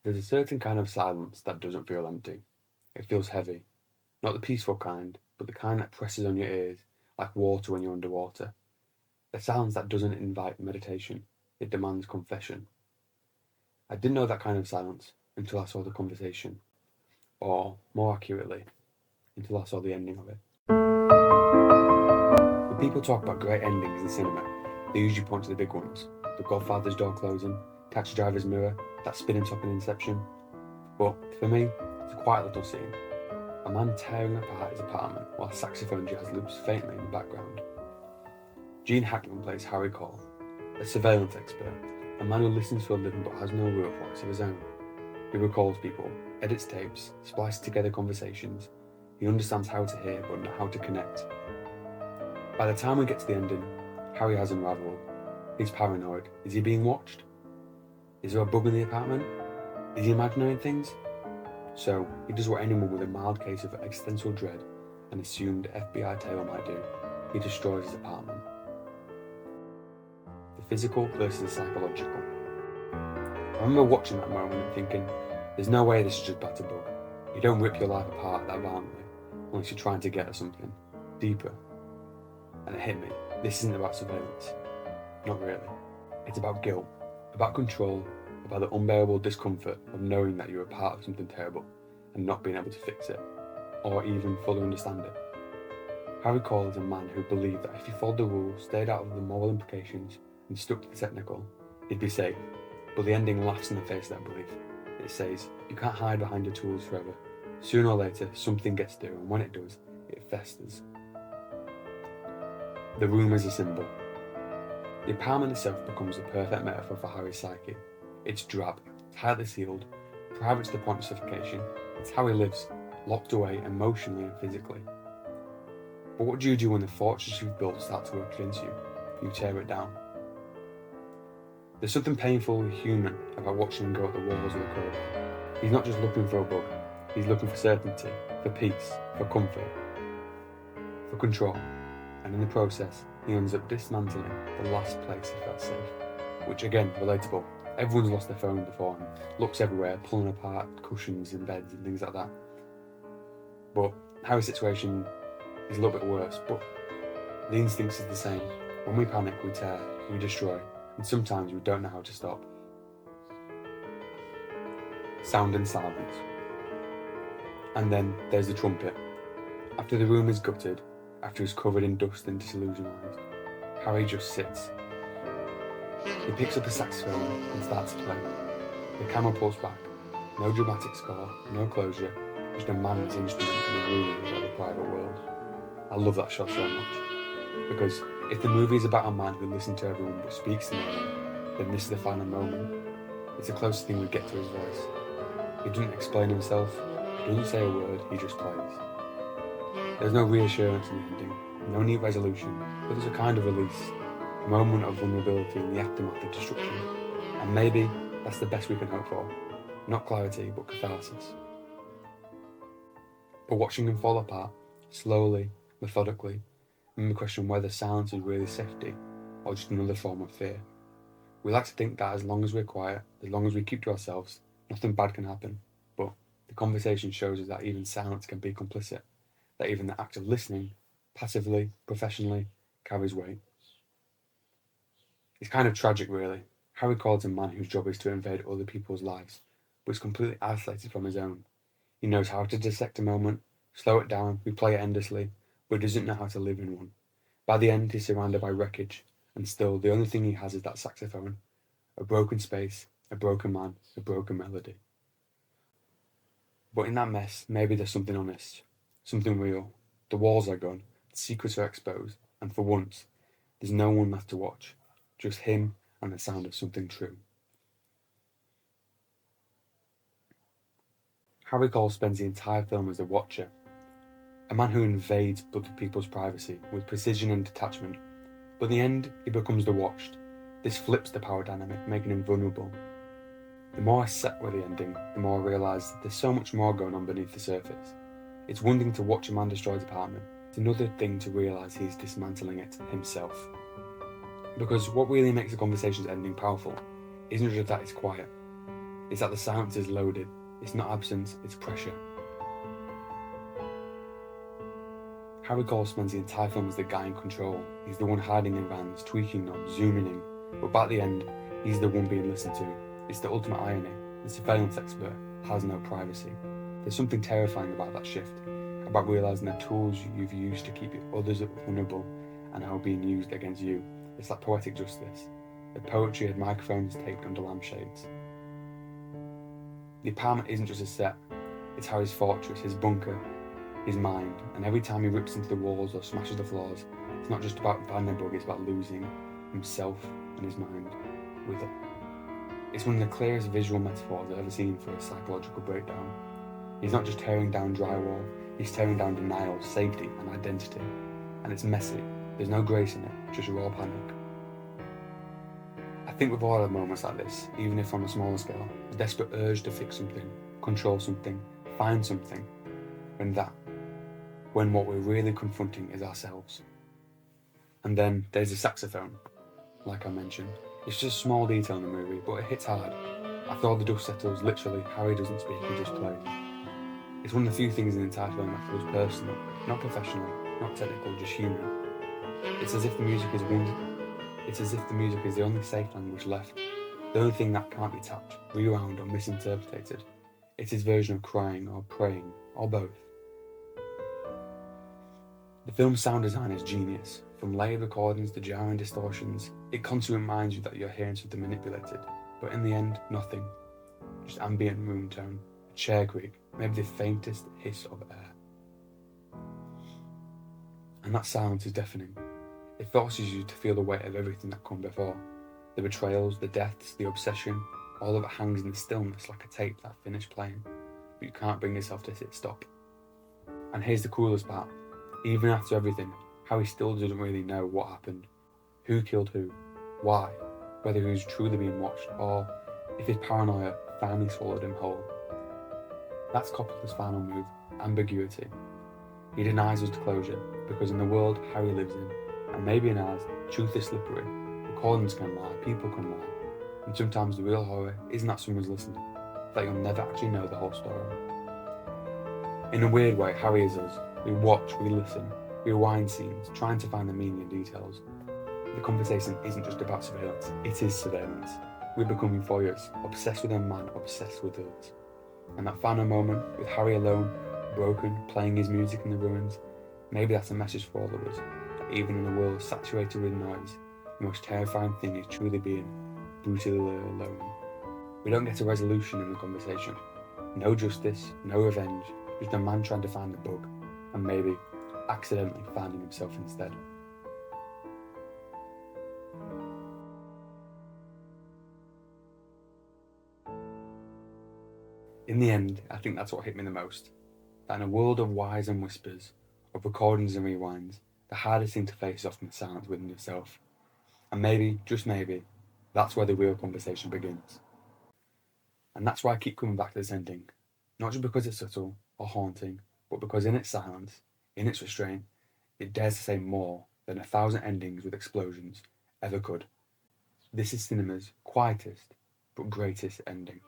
There's a certain kind of silence that doesn't feel empty. It feels heavy. Not the peaceful kind, but the kind that presses on your ears like water when you're underwater. A silence that doesn't invite meditation, it demands confession. I didn't know that kind of silence until I saw the conversation. Or, more accurately, until I saw the ending of it. When people talk about great endings in cinema, they usually point to the big ones. The Godfather's door closing, Taxi Driver's mirror, that spinning top in Inception. But for me, it's a quiet little scene. A man tearing apart his apartment while saxophone jazz loops faintly in the background. Gene Hackman plays Harry Cole, a surveillance expert, a man who listens for a living but has no real voice of his own. He recalls people, edits tapes, splices together conversations. He understands how to hear but not how to connect. By the time we get to the ending, Harry has unraveled. He's paranoid. Is he being watched? Is there a bug in the apartment? Is he imagining things? So, he does what anyone with a mild case of existential dread and assumed FBI tale might do. He destroys his apartment. The physical versus the psychological. I remember watching that moment and thinking, there's no way this is just about a bug. You don't rip your life apart that violently, unless you're trying to get at something deeper. And it hit me. This isn't about surveillance. Not really. It's about guilt, about control, about the unbearable discomfort of knowing that you're a part of something terrible and not being able to fix it, or even fully understand it. Harry Cole is a man who believed that if he followed the rules, stayed out of the moral implications, and stuck to the technical, he'd be safe. But the ending laughs in the face of that belief. It says, you can't hide behind your tools forever. Sooner or later, something gets through, and when it does, it festers. The room is a symbol. The apartment itself becomes the perfect metaphor for Harry's psyche. It's drab, tightly sealed, private to the point of suffocation. It's how he lives, locked away emotionally and physically. But what do you do when the fortress you've built starts to work against you? You tear it down. There's something painfully human about watching him go at the walls of the corridor. He's not just looking for a bug, he's looking for certainty, for peace, for comfort, for control. And in the process, he ends up dismantling the last place he felt safe. Which again, relatable. Everyone's lost their phone before and looks everywhere, pulling apart cushions and beds and things like that. But Harry's situation is a little bit worse, but the instincts is the same. When we panic, we tear, we destroy, and sometimes we don't know how to stop. Sound and silence. And then there's the trumpet. After the room is gutted, after he's covered in dust and disillusionized, Harry just sits. He picks up a saxophone and starts to play. The camera pulls back. No dramatic score, no closure, just a man's instrument in a room of a private world. I love that shot so much. Because if the movie is about a man who listens to everyone but speaks to no one, then this is the final moment. It's the closest thing we get to his voice. He doesn't explain himself, he doesn't say a word, he just plays. There's no reassurance in the ending, no neat resolution, but there's a kind of release, a moment of vulnerability in the aftermath of destruction. And maybe that's the best we can hope for. Not clarity, but catharsis. But watching him fall apart, slowly, methodically, made me question whether silence is really safety, or just another form of fear. We like to think that as long as we're quiet, as long as we keep to ourselves, nothing bad can happen. But the conversation shows us that even silence can be complicit, that even the act of listening, passively, professionally, carries weight. It's kind of tragic, really. Harry Cole is a man whose job is to invade other people's lives, but is completely isolated from his own. He knows how to dissect a moment, slow it down, replay it endlessly, but doesn't know how to live in one. By the end, he's surrounded by wreckage, and still, the only thing he has is that saxophone. A broken space, a broken man, a broken melody. But in that mess, maybe there's something honest, something real. The walls are gone, the secrets are exposed, and for once, there's no one left to watch. Just him and the sound of something true. Harry Cole spends the entire film as a watcher, a man who invades other people's privacy with precision and detachment. But in the end, he becomes the watched. This flips the power dynamic, making him vulnerable. The more I sat with the ending, the more I realised that there's so much more going on beneath the surface. It's one thing to watch a man destroy his apartment. It's another thing to realise he's dismantling it himself. Because what really makes a conversation's ending powerful isn't just that it's quiet, it's that the silence is loaded. It's not absence, it's pressure. Harry Cole spends the entire film as the guy in control. He's the one hiding in vans, tweaking knobs, zooming in. But by the end, he's the one being listened to. It's the ultimate irony. The surveillance expert has no privacy. There's something terrifying about that shift, about realising the tools you've used to keep others vulnerable are now being used against you. It's like poetic justice. The poetry of microphones taped under lampshades. The apartment isn't just a set, it's Harry's fortress, his bunker, his mind, and every time he rips into the walls or smashes the floors, it's not just about finding a bug, it's about losing himself and his mind with it. It's one of the clearest visual metaphors I've ever seen for a psychological breakdown. He's not just tearing down drywall, he's tearing down denial, safety, and identity. And it's messy, there's no grace in it, just raw panic. I think we've all had moments like this, even if on a smaller scale, a desperate urge to fix something, control something, find something, when what we're really confronting is ourselves. And then there's the saxophone, like I mentioned. It's just a small detail in the movie, but it hits hard. After all the dust settles, literally, Harry doesn't speak, he just plays. It's one of the few things in the entire film that feels personal, not professional, not technical, just human. It's as if the music is the only safe language left, the only thing that can't be tapped, rewound, or misinterpreted. It's his version of crying or praying, or both. The film's sound design is genius. From layered recordings to jarring distortions, it constantly reminds you that you're hearing something manipulated, but in the end, nothing. Just ambient room tone, a chair creak, maybe the faintest hiss of air. And that silence is deafening. It forces you to feel the weight of everything that come before. The betrayals, the deaths, the obsession, all of it hangs in the stillness like a tape that finished playing, but you can't bring yourself to hit stop. And here's the coolest part. Even after everything, Harry still doesn't really know what happened. Who killed who? Why? Whether he was truly being watched, or if his paranoia finally swallowed him whole. That's Coppola's final move, ambiguity. He denies us closure, because in the world Harry lives in, and maybe in ours, truth is slippery. Recordings can lie, people can lie, and sometimes the real horror isn't that someone's listening, that you'll never actually know the whole story. In a weird way, Harry is us. We watch, we listen, we rewind scenes, trying to find the meaning in details. The conversation isn't just about surveillance, it is surveillance. We're becoming voyeurs, obsessed with a man, obsessed with us. And that final moment, with Harry alone, broken, playing his music in the ruins, maybe that's a message for all of us, that even in a world saturated with noise, the most terrifying thing is truly being brutally alone. We don't get a resolution in the conversation. No justice, no revenge, just a man trying to find the bug, and maybe accidentally finding himself instead. In the end, I think that's what hit me the most. That in a world of whys and whispers, of recordings and rewinds, the hardest thing to face is often the silence within yourself. And maybe, just maybe, that's where the real conversation begins. And that's why I keep coming back to this ending. Not just because it's subtle or haunting, but because in its silence, in its restraint, it dares to say more than 1,000 endings with explosions ever could. This is cinema's quietest but greatest ending.